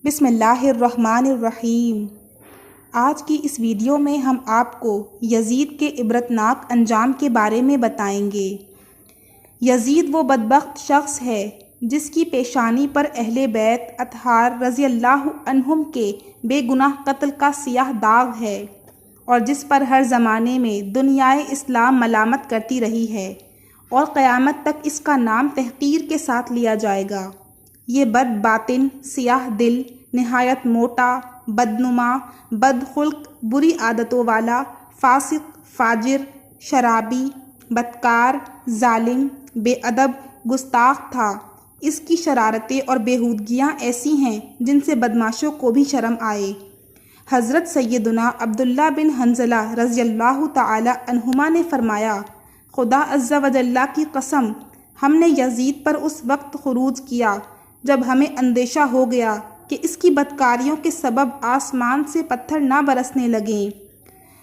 بسم اللہ الرحمن الرحیم۔ آج کی اس ویڈیو میں ہم آپ کو یزید کے عبرتناک انجام کے بارے میں بتائیں گے۔ یزید وہ بدبخت شخص ہے جس کی پیشانی پر اہل بیت اطہار رضی اللہ عنہم کے بے گناہ قتل کا سیاہ داغ ہے اور جس پر ہر زمانے میں دنیائے اسلام ملامت کرتی رہی ہے اور قیامت تک اس کا نام تحقیر کے ساتھ لیا جائے گا۔ یہ بد باطن، سیاہ دل، نہایت موٹا، بدنما، بدخلق، بری عادتوں والا، فاسق، فاجر، شرابی، بدکار، ظالم، بے ادب، گستاخ تھا۔ اس کی شرارتیں اور بےہودگیاں ایسی ہیں جن سے بدمعاشوں کو بھی شرم آئے۔ حضرت سیدنا عبداللہ بن حنظلہ رضی اللہ تعالی عنہما نے فرمایا، خدا عز و جل کی قسم، ہم نے یزید پر اس وقت خروج کیا جب ہمیں اندیشہ ہو گیا کہ اس کی بدکاریوں کے سبب آسمان سے پتھر نہ برسنے لگیں۔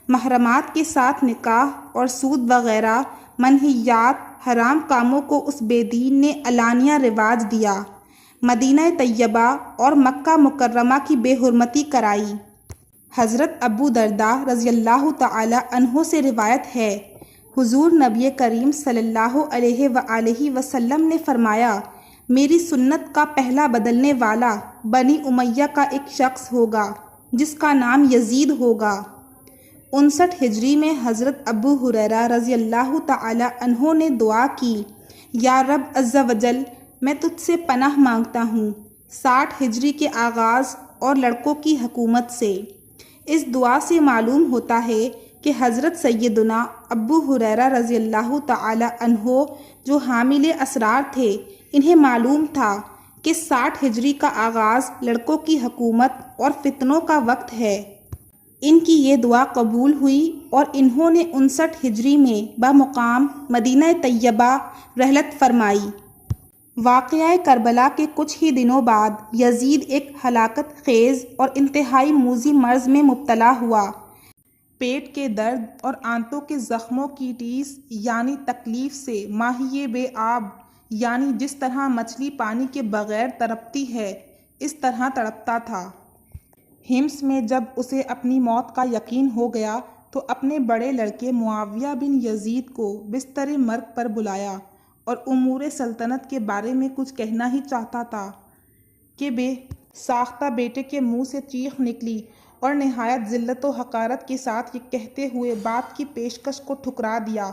محرمات کے ساتھ نکاح اور سود وغیرہ منہیات حرام کاموں کو اس بے دین نے علانیہ رواج دیا، مدینہ طیبہ اور مکہ مکرمہ کی بے حرمتی کرائی۔ حضرت ابو درداء رضی اللہ تعالی عنہ سے روایت ہے، حضور نبی کریم صلی اللہ علیہ وآلہ وسلم نے فرمایا، میری سنت کا پہلا بدلنے والا بنی امیہ کا ایک شخص ہوگا جس کا نام یزید ہوگا۔ 59 ہجری میں حضرت ابو ہریرہ رضی اللہ تعالی عنہ نے دعا کی، یا رب عز و جل، میں تجھ سے پناہ مانگتا ہوں 60 ہجری کے آغاز اور لڑکوں کی حکومت سے۔ اس دعا سے معلوم ہوتا ہے کہ حضرت سیدنا ابو ہریرہ رضی اللہ تعالی عنہ جو حامل اسرار تھے، انہیں معلوم تھا کہ 60 ہجری کا آغاز لڑکوں کی حکومت اور فتنوں کا وقت ہے۔ ان کی یہ دعا قبول ہوئی اور انہوں نے 59 ہجری میں بمقام مدینہ طیبہ رحلت فرمائی۔ واقعہ کربلا کے کچھ ہی دنوں بعد یزید ایک ہلاکت خیز اور انتہائی موذی مرض میں مبتلا ہوا۔ پیٹ کے درد اور آنتوں کے زخموں کی ٹیس یعنی تکلیف سے ماہی بے آب یعنی جس طرح مچھلی پانی کے بغیر تڑپتی ہے اس طرح تڑپتا تھا۔ حمص میں جب اسے اپنی موت کا یقین ہو گیا تو اپنے بڑے لڑکے معاویہ بن یزید کو بستر مرگ پر بلایا اور امور سلطنت کے بارے میں کچھ کہنا ہی چاہتا تھا کہ بے ساختہ بیٹے کے منہ سے چیخ نکلی اور نہایت ذلت و حقارت کے ساتھ یہ کہتے ہوئے بات کی پیشکش کو ٹھکرا دیا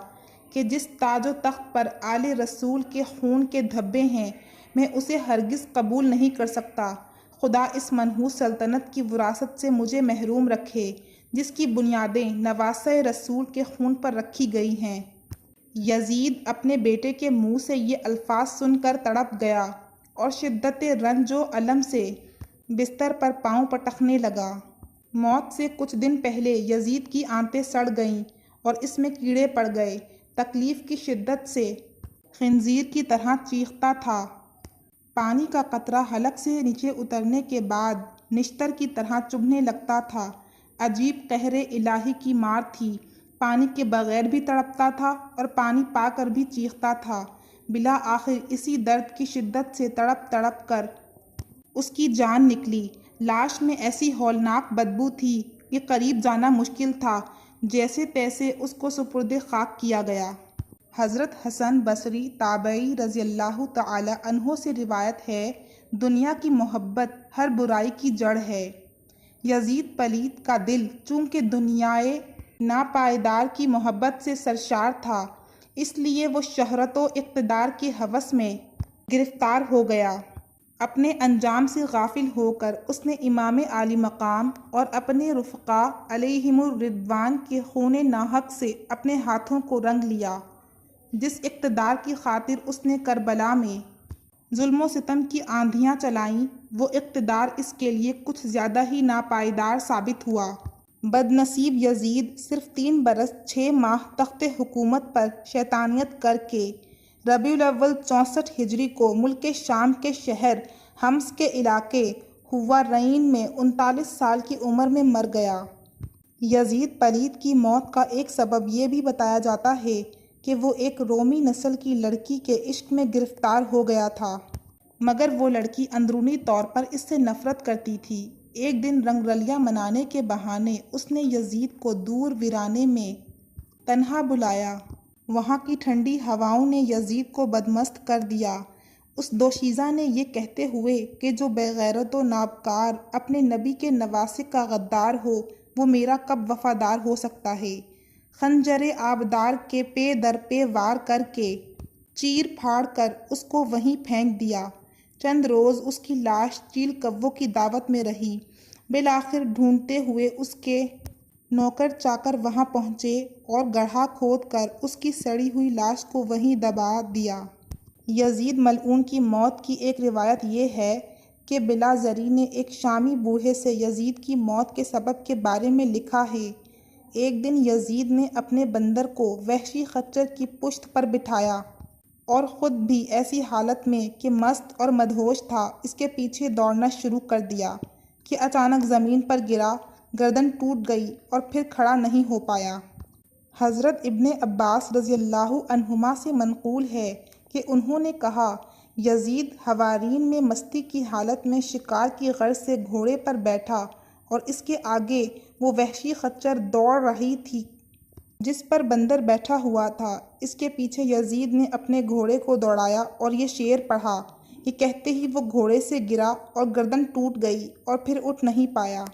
کہ جس تاج و تخت پر آل رسول کے خون کے دھبے ہیں میں اسے ہرگز قبول نہیں کر سکتا۔ خدا اس منحوس سلطنت کی وراثت سے مجھے محروم رکھے جس کی بنیادیں نواسۂ رسول کے خون پر رکھی گئی ہیں۔ یزید اپنے بیٹے کے منہ سے یہ الفاظ سن کر تڑپ گیا اور شدت رنج و الم سے بستر پر پاؤں پٹکنے لگا۔ موت سے کچھ دن پہلے یزید کی آنتیں سڑ گئیں اور اس میں کیڑے پڑ گئے۔ تکلیف کی شدت سے خنزیر کی طرح چیختا تھا۔ پانی کا قطرہ حلق سے نیچے اترنے کے بعد نشتر کی طرح چبھنے لگتا تھا۔ عجیب قہر الہی کی مار تھی، پانی کے بغیر بھی تڑپتا تھا اور پانی پا کر بھی چیختا تھا۔ بالآخر اسی درد کی شدت سے تڑپ تڑپ کر اس کی جان نکلی۔ لاش میں ایسی ہولناک بدبو تھی کہ قریب جانا مشکل تھا۔ جیسے تیسے اس کو سپرد خاک کیا گیا۔ حضرت حسن بصری تابعی رضی اللہ تعالی عنہ سے روایت ہے، دنیا کی محبت ہر برائی کی جڑ ہے۔ یزید پلید کا دل چونکہ دنیائے ناپائیدار کی محبت سے سرشار تھا، اس لیے وہ شہرت و اقتدار کی ہوس میں گرفتار ہو گیا۔ اپنے انجام سے غافل ہو کر اس نے امام عالی مقام اور اپنے رفقا علیہم الرضوان کے خون ناحق سے اپنے ہاتھوں کو رنگ لیا۔ جس اقتدار کی خاطر اس نے کربلا میں ظلم و ستم کی آندھیاں چلائیں، وہ اقتدار اس کے لیے کچھ زیادہ ہی ناپائیدار ثابت ہوا۔ بد نصیب یزید صرف 3 برس 6 ماہ تخت حکومت پر شیطانیت کر کے ربیع الاول 64 ہجری کو ملک شام کے شہر حمص کے علاقے حوارین میں 39 سال کی عمر میں مر گیا۔ یزید پلید کی موت کا ایک سبب یہ بھی بتایا جاتا ہے کہ وہ ایک رومی نسل کی لڑکی کے عشق میں گرفتار ہو گیا تھا۔ مگر وہ لڑکی اندرونی طور پر اس سے نفرت کرتی تھی۔ ایک دن رنگ رلیاں منانے کے بہانے اس نے یزید کو دور ویرانے میں تنہا بلایا۔ وہاں کی ٹھنڈی ہواؤں نے یزید کو بدمست کر دیا۔ اس دوشیزہ نے یہ کہتے ہوئے کہ جو بے غیرت و نابکار اپنے نبی کے نواسک کا غدار ہو وہ میرا کب وفادار ہو سکتا ہے، خنجر آبدار کے پے در پے وار کر کے چیر پھاڑ کر اس کو وہیں پھینک دیا۔ چند روز اس کی لاش چیل کووں کی دعوت میں رہی۔ بالآخر ڈھونڈتے ہوئے اس کے نوکر چاکر وہاں پہنچے اور گڑھا کھود کر اس کی سڑی ہوئی لاش کو وہیں دبا دیا۔ یزید ملعون کی موت کی ایک روایت یہ ہے کہ بلازری نے ایک شامی بوڑھے سے یزید کی موت کے سبب کے بارے میں لکھا ہے۔ ایک دن یزید نے اپنے بندر کو وحشی خچر کی پشت پر بٹھایا اور خود بھی ایسی حالت میں کہ مست اور مدہوش تھا اس کے پیچھے دوڑنا شروع کر دیا کہ اچانک زمین پر گرا، گردن ٹوٹ گئی اور پھر کھڑا نہیں ہو پایا۔ حضرت ابن عباس رضی اللہ عنہما سے منقول ہے کہ انہوں نے کہا، یزید حوارین میں مستی کی حالت میں شکار کی غرض سے گھوڑے پر بیٹھا اور اس کے آگے وہ وحشی خچر دوڑ رہی تھی جس پر بندر بیٹھا ہوا تھا۔ اس کے پیچھے یزید نے اپنے گھوڑے کو دوڑایا اور یہ شعر پڑھا۔ یہ کہتے ہی وہ گھوڑے سے گرا اور گردن ٹوٹ گئی اور پھر اٹھ نہیں پایا۔